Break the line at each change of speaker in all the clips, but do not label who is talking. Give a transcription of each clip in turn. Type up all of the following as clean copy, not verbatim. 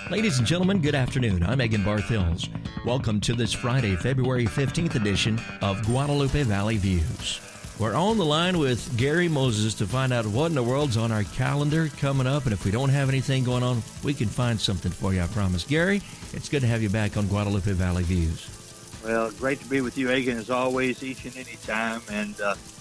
Ladies and gentlemen, good afternoon. I'm Egon Barthels. Welcome to this Friday, February 15th edition of Guadalupe Valley Views. We're on the line with Gary Moses to find out what in the world's on our calendar coming up, and if we don't have anything going on, we can find something for you, I promise. Gary, it's good to have you back on Guadalupe Valley Views.
Well, great to be with you, Egan, as always, each and any time, and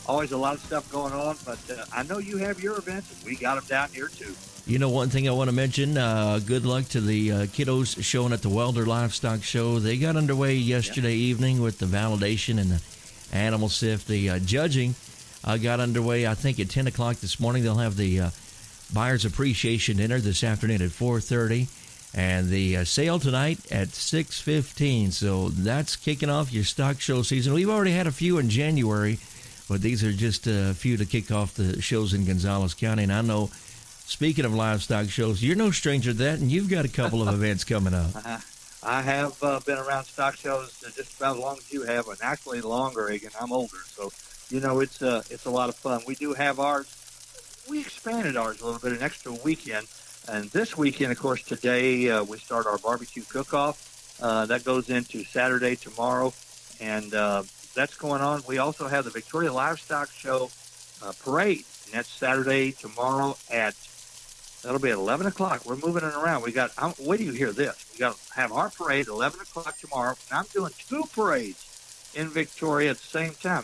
always a lot of stuff going on, but I know you have your events, and we got them down here, too.
You know, one thing I want to mention, good luck to the kiddos showing at the Welder Livestock Show. They got underway yesterday evening with the validation and the animal sift. The judging got underway, I think, at 10 o'clock this morning. They'll have the Buyer's Appreciation Dinner this afternoon at 4:30, and the sale tonight at 6:15. So that's kicking off your stock show season. We've already had a few in January, but these are just a few to kick off the shows in Gonzales County. And I know, speaking of livestock shows, you're no stranger to that, and you've got a couple of events coming up.
I have been around stock shows just about as long as you have, and actually longer, Egan. I'm older, so you know it's a lot of fun. We do have ours. We expanded ours a little bit, an extra weekend, and this weekend, of course, today we start our barbecue cook-off. That goes into Saturday tomorrow, and that's going on. We also have the Victoria Livestock Show parade, and that's Saturday tomorrow That'll be at 11 o'clock. We're moving it around. Wait till you hear this. We got to have our parade at 11 o'clock tomorrow. And I'm doing two parades in Victoria at the same time.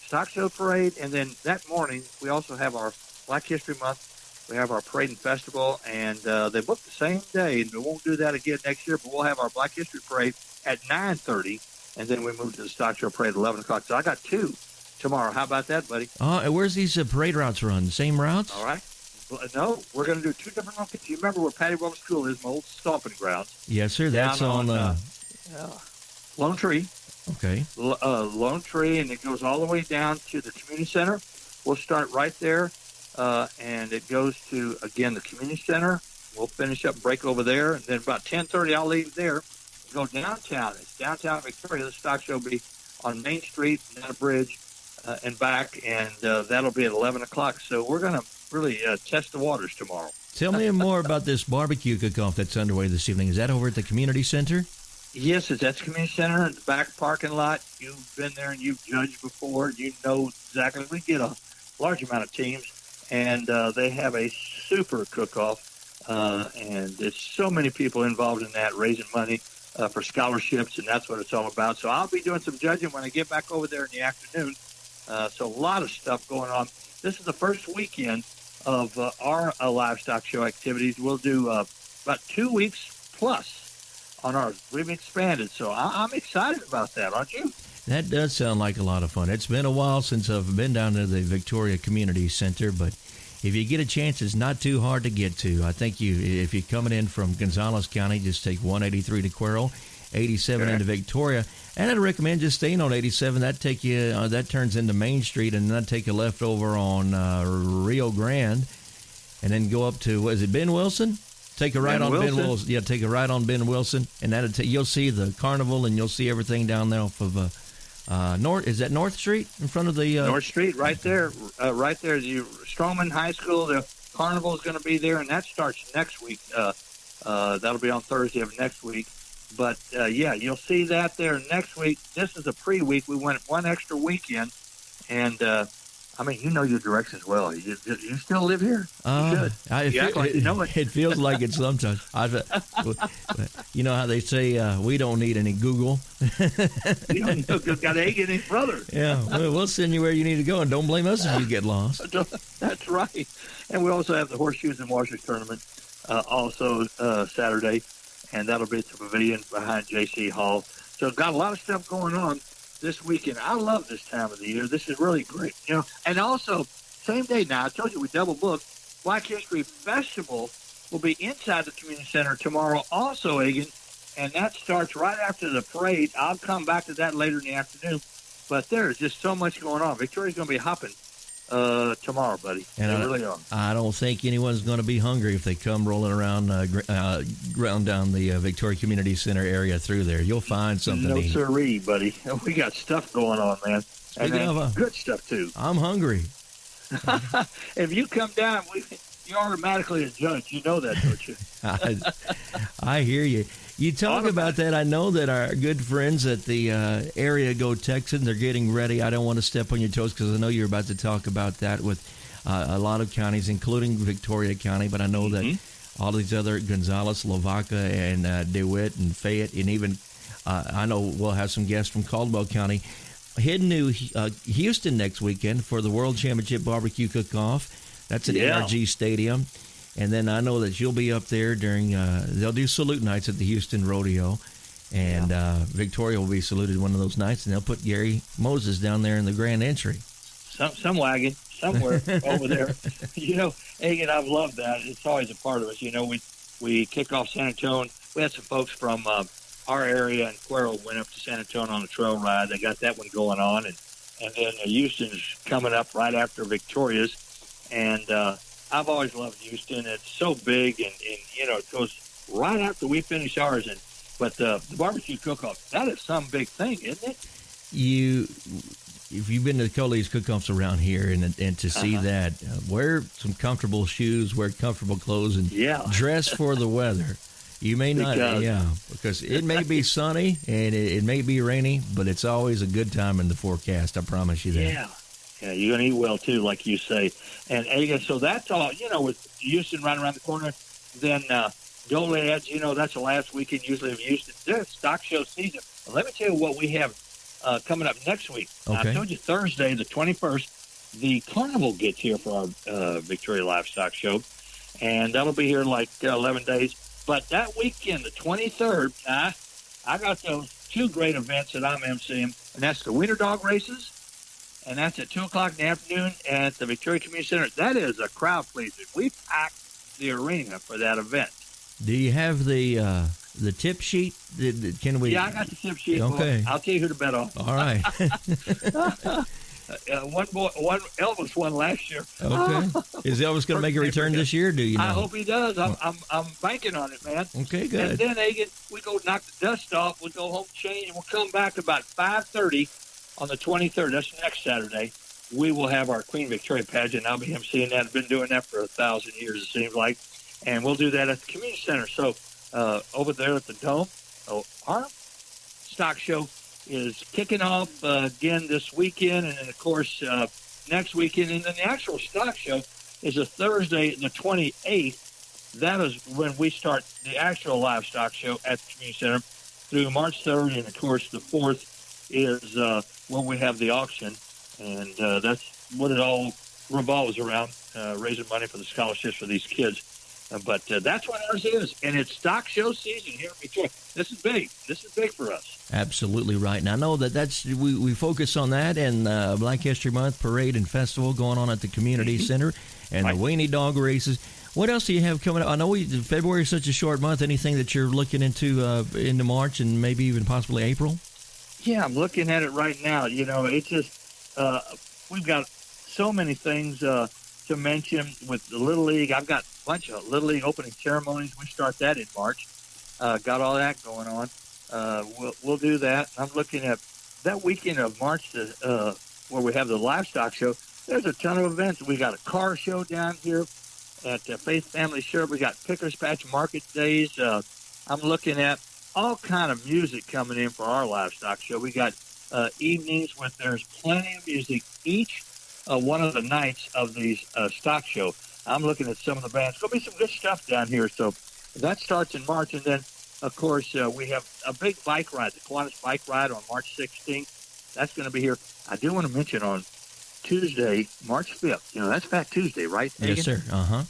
Stock show parade, and then that morning we also have our Black History Month. We have our parade and festival, and they booked the same day. And we won't do that again next year, but we'll have our Black History Parade at 9:30, and then we move to the stock show parade at 11 o'clock. So I got two tomorrow. How about that, buddy?
And where's these parade routes run? Same routes?
All right. No, we're going to do two different locations. You remember where Patty Williams School is, my old stomping grounds?
Yes, sir. That's on
Lone Tree.
Okay.
Lone Tree, and it goes all the way down to the community center. We'll start right there, and it goes to, again, the community center. We'll finish up and break over there, and then about 10:30 I'll leave there, go downtown. It's downtown Victoria. The stock show will be on Main Street, down a bridge, and back, and that'll be at 11 o'clock. So we're going to really test the waters tomorrow.
Tell me more about this barbecue cook-off that's underway this evening. Is that over at the community center?
Yes, it's at the community center in the back parking lot. You've been there and you've judged before. You know exactly. We get a large amount of teams, and they have a super cook-off, and it's so many people involved in that, raising money for scholarships, and that's what it's all about. So I'll be doing some judging when I get back over there in the afternoon. So a lot of stuff going on. This is the first weekend of our livestock show activities. We'll do about 2 weeks plus on ours. We've expanded, so I'm excited about that, aren't you?
That does sound like a lot of fun. It's been a while since I've been down to the Victoria Community Center, but if you get a chance, it's not too hard to get to. I think if you're coming in from Gonzales County, just take 183 to Cuero, 87 into Victoria. And I'd recommend just staying on 87. That turns into Main Street, and then take a left over on Rio Grande, and then go up to, what is it, Ben Wilson? Take a right on Ben Wilson. Yeah, take a right on Ben Wilson, and you'll see the carnival, and you'll see everything down there off of North. Is that North Street in front of the
North Street? Right there, right there. The Stroman High School. The carnival is going to be there, and that starts next week. That'll be on Thursday of next week. But, yeah, you'll see that there next week. This is a pre-week. We went one extra weekend. And, I mean, you know your directions well. You still live here? You should. You act like you know it.
It feels like it sometimes. You know how they say we don't need any Google?
You don't know. Got egg in his brother.
Yeah, we'll send you where you need to go, and don't blame us if you get lost.
That's right. And we also have the Horseshoes and Washers Tournament also Saturday. And that'll be at the pavilion behind J.C. Hall. So got a lot of stuff going on this weekend. I love this time of the year. This is really great. You know, and also, same day now, I told you we double booked. Black History Festival will be inside the community center tomorrow also, Egan, and that starts right after the parade. I'll come back to that later in the afternoon. But there's just so much going on. Victoria's going to be hopping tomorrow, buddy.
And
they really are.
I don't think anyone's going to be hungry if they come rolling around down the Victoria Community Center area through there. You'll find something.
No siree, buddy. We got stuff going on, man.
Speaking of
good stuff too.
I'm hungry.
If you come down, you're automatically a judge. You know that, don't you?
I hear you. You talk about that. I know that our good friends at the Area Go Texan, they're getting ready. I don't want to step on your toes because I know you're about to talk about that with a lot of counties, including Victoria County. But I know that all these other Gonzales, Lavaca, and DeWitt and Fayette, and even I know we'll have some guests from Caldwell County heading to Houston next weekend for the World Championship Barbecue Cook-Off. That's at NRG Stadium. And then I know that you'll be up there during, they'll do salute nights at the Houston Rodeo. And Victoria will be saluted one of those nights. And they'll put Gary Moses down there in the grand entry.
Some wagon somewhere over there. You know, Egan, I've loved that. It's always a part of us. You know, we kick off San Antonio. We had some folks from our area, and Cuero went up to San Antonio on a trail ride. They got that one going on. And then Houston's coming up right after Victoria's. And I've always loved Houston. It's so big, and you know, it goes right after we finish ours. But the barbecue cook-off, that is some big thing, isn't it?
If you've been to the Cole's cook-offs around here and to see that, wear some comfortable shoes, wear comfortable clothes, and dress for the weather. You may not, because it may be sunny and it may be rainy, but it's always a good time in the forecast. I promise you that.
Yeah, you're going to eat well, too, like you say. And, again, so that's all, you know, with Houston right around the corner. Then Goliads, you know, that's the last weekend usually of Houston. There's stock show season. Well, let me tell you what we have coming up next week.
Okay.
I told you Thursday, the 21st, the carnival gets here for our Victoria Livestock Show. And that'll be here like 11 days. But that weekend, the 23rd, I got those two great events that I'm emceeing. And that's the winter dog races. And that's at 2 o'clock in the afternoon at the Victoria Community Center. That is a crowd pleaser. We packed the arena for that event.
Do you have the tip sheet? Can we?
Yeah, I got the tip sheet.
Okay.
I'll tell you who to bet on.
All right.
One Elvis won last year.
Okay. Is Elvis going to make a return this year? Do you know?
I hope he does. I'm banking on it, man.
Okay, good.
And then, Egan, we go knock the dust off. We go home, change, and we'll come back about 5:30 on the 23rd. That's next Saturday. We will have our Queen Victoria pageant. I'll be emceeing that. I've been doing that for 1,000 years, it seems like. And we'll do that at the community center. So over there at the Dome, our stock show is kicking off again this weekend. And then, of course, next weekend. And then the actual stock show is a Thursday, the 28th. That is when we start the actual livestock show at the community center through March 3rd. And, of course, the 4th is when we have the auction. And that's what it all revolves around, raising money for the scholarships for these kids. But that's what ours is, and it's stock show season here in Victoria. This is big. This is big for us.
Absolutely right. And I know that's we focus on that and Black History Month parade and festival going on at the community center and the weenie dog races. What else do you have coming up? I know February is such a short month. Anything that you're looking into March and maybe even possibly April?
Yeah, I'm looking at it right now. You know, it's just we've got so many things to mention with the Little League. I've got a bunch of Little League opening ceremonies. We start that in March. Got all that going on. We'll do that. I'm looking at that weekend of March where we have the livestock show. There's a ton of events. We got a car show down here at Faith Family Shirt. We got Pickers Patch Market Days. I'm looking at all kind of music coming in for our livestock show. We got evenings where there's plenty of music each one of the nights of these stock show. I'm looking at some of the bands. Going to be some good stuff down here. So that starts in March. And then, of course, we have a big bike ride, the Kiwanis Bike Ride on March 16th. That's going to be here. I do want to mention on Tuesday, March 5th. You know, that's Fat Tuesday, right, Megan?
Yes, sir. Uh-huh.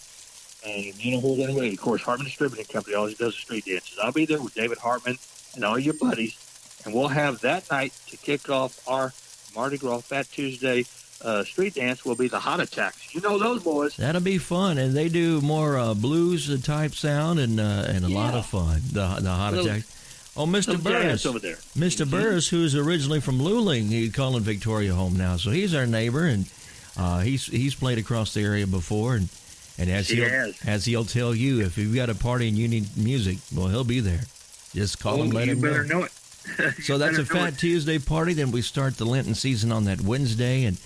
And you know who's going to be? Of course, Hartman Distributing Company always does the street dances. I'll be there with David Hartman and all your buddies. And we'll have that night to kick off our Mardi Gras Fat Tuesday street dance will be the Hot Attacks. You know those boys.
That'll be fun, and they do more blues type sound and a lot of fun. The Hot Attacks. Oh, Mr. Burris
over there.
Mr. Burris, who's originally from Luling, he's calling Victoria home now, so he's our neighbor, and he's played across the area before, and as he'll tell you, if you've got a party and you need music, well, he'll be there. Just call him, let him know.
You better know it.
So that's a Fat Tuesday party. Then we start the Lenten season on that Wednesday, and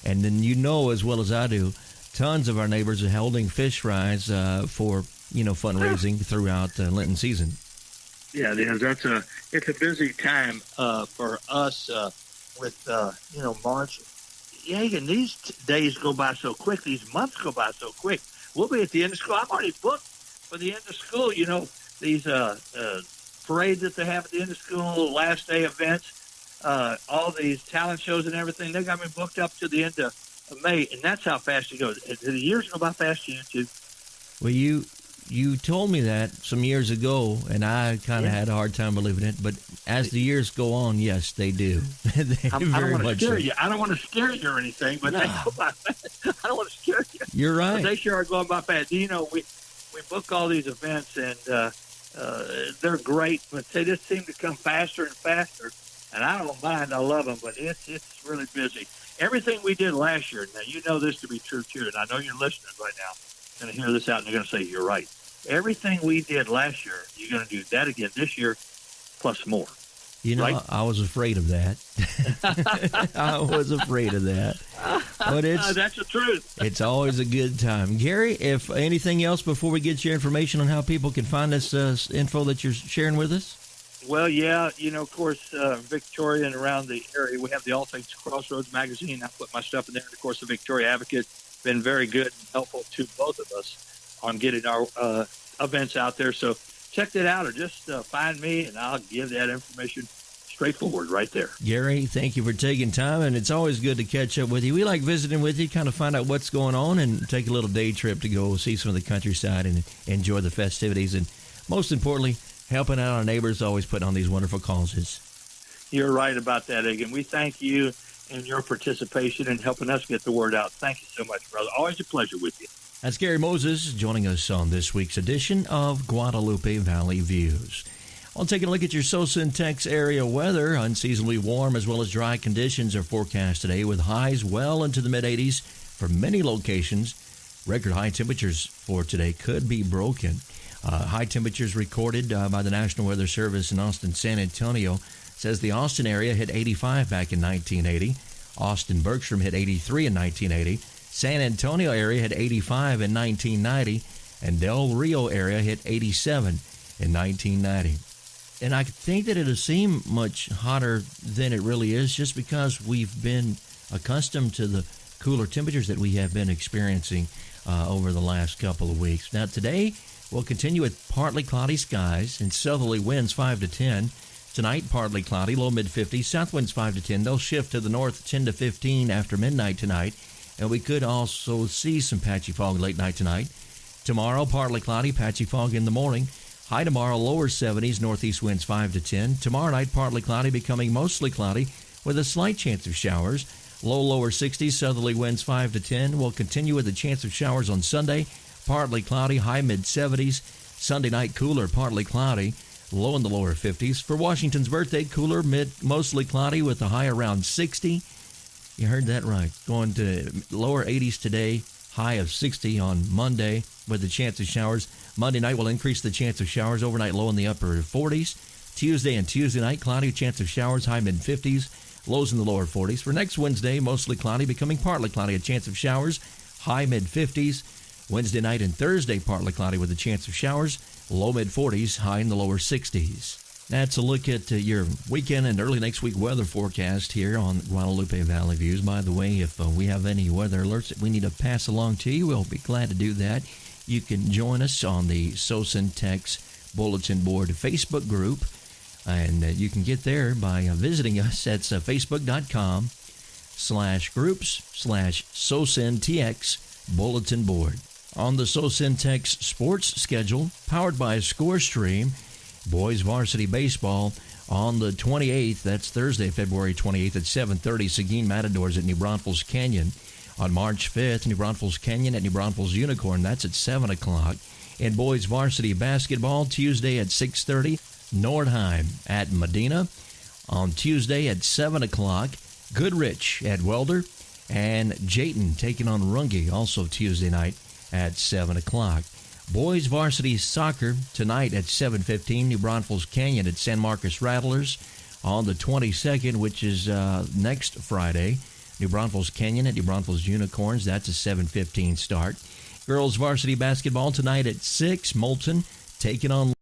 then you know as well as I do tons of our neighbors are holding fish fries for fundraising throughout Lenten season.
Yeah, it is. It's a busy time for us with March. Yeah, and these days go by so quick. These months go by so quick. We'll be at the end of school. I'm already booked for the end of school. These parades that they have at the end of school, last day events, all these talent shows and everything. They got me booked up to the end of May, and that's how fast it goes. The years go by fast to you too.
Well, you told me that some years ago, and I kind of had a hard time believing it. But as the years go on, yes, they do.
I don't want to scare you. I don't want to scare you or anything, but they go by fast. I don't want to scare you.
You're right.
But they sure are going by fast. We book all these events, and they're great, but they just seem to come faster and faster. And I don't mind. I love them, but it's really busy. Everything we did last year, now you know this to be true, too, and I know you're listening right now. Going to hear this out, and they're going to say, you're right. Everything we did last year, you're going to do that again this year, plus more. Right?
I was afraid of that. I was afraid of that. But
that's the truth.
It's always a good time. Gary, if anything else before we get your information on how people can find this info that you're sharing with us?
Well, yeah, of course, Victoria and around the area, we have the All Things Crossroads magazine. I put my stuff in there. And, of course, the Victoria Advocate been very good and helpful to both of us on getting our events out there. So check that out, or just find me, and I'll give that information straightforward right there.
Gary, thank you for taking time, and it's always good to catch up with you. We like visiting with you, kind of find out what's going on, and take a little day trip to go see some of the countryside and enjoy the festivities, and most importantly, helping out our neighbors, always putting on these wonderful causes.
You're right about that, Egan. We thank you and your participation in helping us get the word out. Thank you so much, brother. Always a pleasure with you.
That's Gary Moses joining us on this week's edition of Guadalupe Valley Views. I'll take a look at your Sosa and Tex area weather. Unseasonably warm as well as dry conditions are forecast today, with highs well into the mid-80s for many locations. Record high temperatures for today could be broken. High temperatures recorded by the National Weather Service in Austin, San Antonio. Says the Austin area hit 85 back in 1980. Austin Bergstrom hit 83 in 1980. San Antonio area hit 85 in 1990. And Del Rio area hit 87 in 1990. And I think that it'll seem much hotter than it really is, just because we've been accustomed to the cooler temperatures that we have been experiencing over the last couple of weeks. Now today, we'll continue with partly cloudy skies and southerly winds 5 to 10. Tonight, partly cloudy, low mid-50s, south winds 5 to 10. They'll shift to the north 10 to 15 after midnight tonight. And we could also see some patchy fog late night tonight. Tomorrow, partly cloudy, patchy fog in the morning. High tomorrow, lower 70s, northeast winds 5 to 10. Tomorrow night, partly cloudy, becoming mostly cloudy with a slight chance of showers. Lower 60s, southerly winds 5 to 10. We'll continue with a chance of showers on Sunday. Partly cloudy, high mid-70s. Sunday night, cooler, partly cloudy, low in the lower 50s. For Washington's birthday, cooler, mostly cloudy with a high around 60. You heard that right. Going to lower 80s today, high of 60 on Monday with a chance of showers. Monday night will increase the chance of showers. Overnight, low in the upper 40s. Tuesday and Tuesday night, cloudy, chance of showers, high mid-50s, lows in the lower 40s. For next Wednesday, mostly cloudy, becoming partly cloudy, a chance of showers, high mid-50s. Wednesday night and Thursday, partly cloudy with a chance of showers, low mid-40s, high in the lower 60s. That's a look at your weekend and early next week weather forecast here on Guadalupe Valley Views. By the way, if we have any weather alerts that we need to pass along to you, we'll be glad to do that. You can join us on the Sosa and Tex Bulletin Board Facebook group, and you can get there by visiting us at facebook.com/groups/SosaandTX Bulletin Board. On the Sosa and Tex sports schedule, powered by ScoreStream, boys varsity baseball on the 28th. That's Thursday, February 28th at 7:30. Seguin Matadors at New Braunfels Canyon. On March 5th, New Braunfels Canyon at New Braunfels Unicorn. That's at 7 o'clock. In boys varsity basketball, Tuesday at 6:30. Nordheim at Medina. On Tuesday at 7 o'clock. Goodrich at Welder. And Jayton taking on Runge, also Tuesday night at 7 o'clock. Boys varsity soccer tonight at 7:15. New Braunfels Canyon at San Marcos Rattlers. On the 22nd, which is next Friday, New Braunfels Canyon at New Braunfels Unicorns. That's a 7:15 start. Girls varsity basketball tonight at 6. Moulton taking on